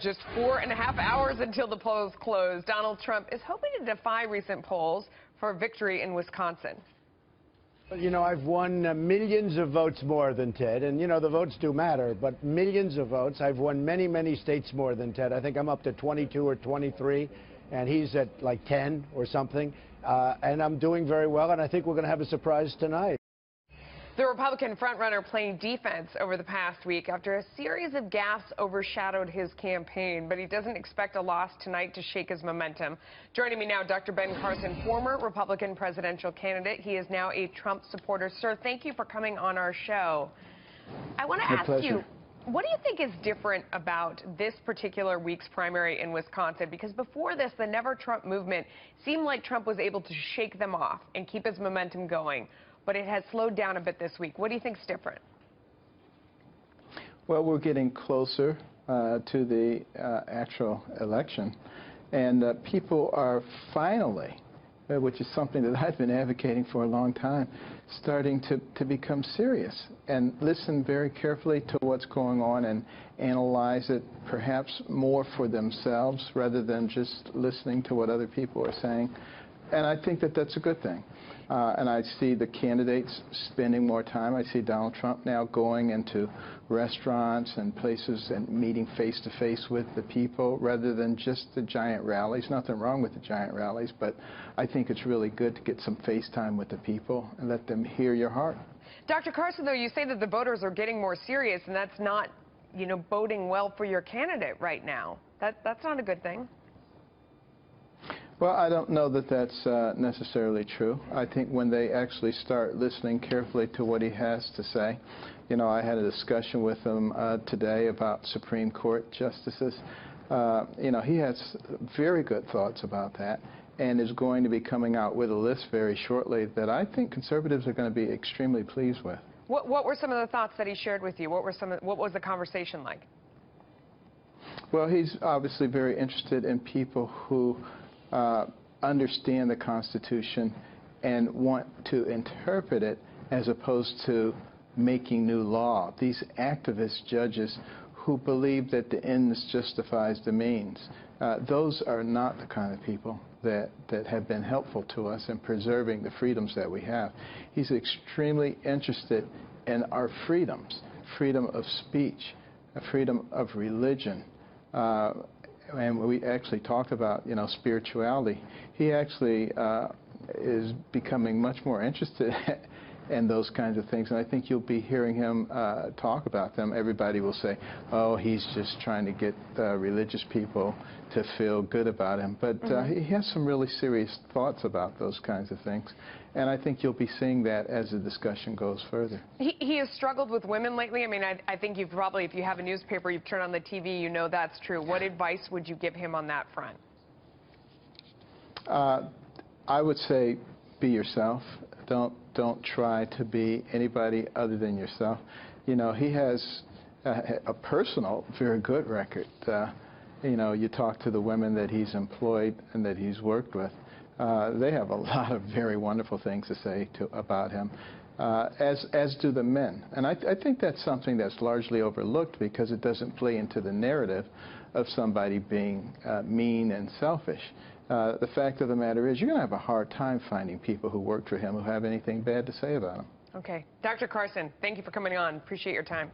Just 4.5 hours until the polls close, Donald Trump is hoping to defy recent polls for a victory in Wisconsin. You know, I've won millions of votes more than Ted, and, you know, the votes do matter, but millions of votes. I've won many, many states more than Ted. I think I'm up to 22 or 23, and he's at like 10 or something, and I'm doing very well, and I think we're going to have a surprise tonight. The Republican frontrunner playing defense over the past week after a series of gaffes overshadowed his campaign, but he doesn't expect a loss tonight to shake his momentum. Joining me now, Dr. Ben Carson, former Republican presidential candidate. He is now a Trump supporter. Sir, thank you for coming on our show. I want to ask you, what do you think is different about this particular week's primary in Wisconsin? Because before this, the Never Trump movement seemed like Trump was able to shake them off and keep his momentum going. But it has slowed down a bit this week. What do you think is different? Well, we're getting closer to the actual election, and people are finally, which is something that I've been advocating for a long time, starting to become serious and listen very carefully to what's going on and analyze it perhaps more for themselves rather than just listening to what other people are saying. And I think that that's a good thing. And I see the candidates spending more time. I see Donald Trump now going into restaurants and places and meeting face-to-face with the people rather than just the giant rallies. Nothing wrong with the giant rallies, but I think it's really good to get some face time with the people and let them hear your heart. Dr. Carson, though, you say that the voters are getting more serious, and that's not, you know, boding well for your candidate right now. That's not a good thing. Well, I don't know that that's necessarily true. I think when they actually start listening carefully to what he has to say, you know, I had a discussion with him today about Supreme Court justices. You know, he has very good thoughts about that and is going to be coming out with a list very shortly that I think conservatives are going to be extremely pleased with. What were some of the thoughts that he shared with you? What was the conversation like? Well, he's obviously very interested in people who understand the Constitution and want to interpret it as opposed to making new law. These activist judges who believe that the ends justifies the means, those are not the kind of people that have been helpful to us in preserving the freedoms that we have. He's extremely interested in our freedoms, freedom of speech, freedom of religion, and we actually talked about, you know, spirituality. He actually is becoming much more interested in those kinds of things, and I think you'll be hearing him talk about them. Everybody will say, oh, he's just trying to get religious people to feel good about him. But he has some really serious thoughts about those kinds of things, and I think you'll be seeing that as the discussion goes further. He has struggled with women lately. I mean, I think you've probably, if you have a newspaper, you've turned on the TV, you know that's true. What advice would you give him on that front? I would say be yourself. Don't try to be anybody other than yourself. You know, he has a personal, very good record. You know, you talk to the women that he's employed and that he's worked with. They have a lot of very wonderful things to say about him, as do the men. And I think that's something that's largely overlooked because it doesn't play into the narrative of somebody being mean and selfish. The fact of the matter is you're going to have a hard time finding people who work for him who have anything bad to say about him. Okay. Dr. Carson, thank you for coming on. Appreciate your time.